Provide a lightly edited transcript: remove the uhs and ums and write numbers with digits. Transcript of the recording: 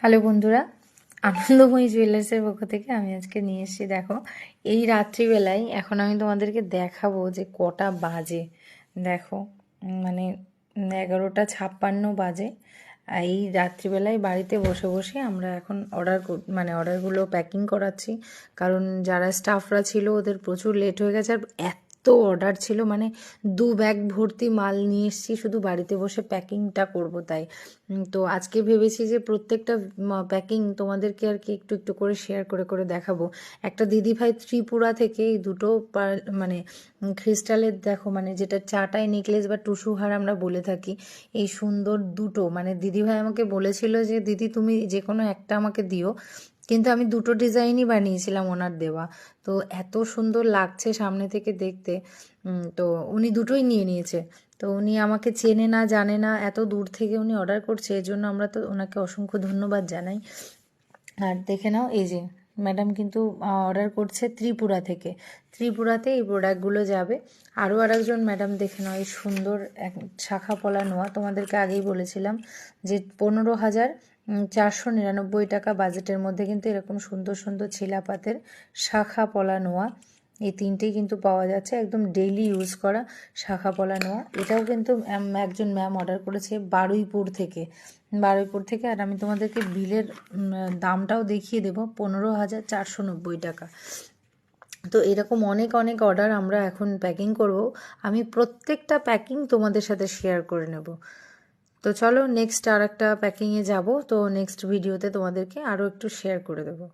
Hello বন্ধুরা, আনন্দময়ী জুয়েলার্সের পক্ষ থেকে আমি আজকে নিয়ে এসেছি। দেখো, এই রাত্রিবেলায় এখন আমি তোমাদেরকে দেখাবো যে কটা বাজে। দেখো, মানে 11:56 বাজে। এই রাত্রিবেলায় বাড়িতে বসে বসে আমরা এখন অর্ডারগুলো প্যাকিং করাচ্ছি। কারণ যারা স্টাফরা ছিল ওদের প্রচুর লেট হয়ে গেছে, আর এত অর্ডার ছিল, মানে 2 ব্যাগ ভর্তি মাল নিয়ে এসেছি, শুধু বাড়িতে বসে প্যাকিংটা করব তাই। তো আজকে ভেবেছি যে প্রত্যেকটা প্যাকিং তোমাদেরকে আর কি একটু একটু করে শেয়ার করে করে দেখাবো। একটা দিদিভাই ত্রিপুরা থেকে এই দুটো মানে ক্রিস্টালের, দেখো মানে যেটা চাটাই নেকলেস বা টুসুহার আমরা বলে থাকি, এই সুন্দর দুটো, মানে দিদিভাই আমাকে বলেছিল যে দিদি তুমি যে কোনো একটা আমাকে দিও, কিন্তু আমি দুটো ডিজাইনই বানিয়েছিলাম ওনার দেওয়া। তো এত সুন্দর লাগছে সামনে থেকে দেখতে। তো উনি দুটোই নিয়ে নিয়েছে। তো উনি আমাকে চেনে না জানে না, এত দূর থেকে উনি অর্ডার করছে, এর জন্য আমরা তো ওনাকে অসংখ্য ধন্যবাদ জানাই। আর দেখে নাও, এই যে ম্যাডাম কিন্তু অর্ডার করছে ত্রিপুরা থেকে। ত্রিপুরাতে এই প্রোডাক্টগুলো যাবে। আরও আরেকজন ম্যাডাম, দেখে নাও এই সুন্দর এক শাখা পলা নোয়া, তোমাদেরকে আগেই বলেছিলাম যে 15,499 টাকা বাজেটের মধ্যে কিন্তু এরকম সুন্দর সুন্দর ছিলাপাতের শাখা পলা নোয়া, এই তিনটেই কিন্তু পাওয়া যাচ্ছে, একদম ডেইলি ইউজ করা শাখা পলা নোয়া। এটাও কিন্তু একজন ম্যাম অর্ডার করেছে বারুইপুর থেকে। আর আমি তোমাদেরকে বিলের দামটাও দেখিয়ে দেবো, 15,490 টাকা। তো এরকম অনেক অনেক অর্ডার আমরা এখন প্যাকিং করব। আমি প্রত্যেকটা প্যাকিং তোমাদের সাথে শেয়ার করে নেব। তো চলো নেক্সট আর একটা প্যাকিংয়ে যাব, তো নেক্সট ভিডিওতে তোমাদেরকে আরও একটু শেয়ার করে দেবো।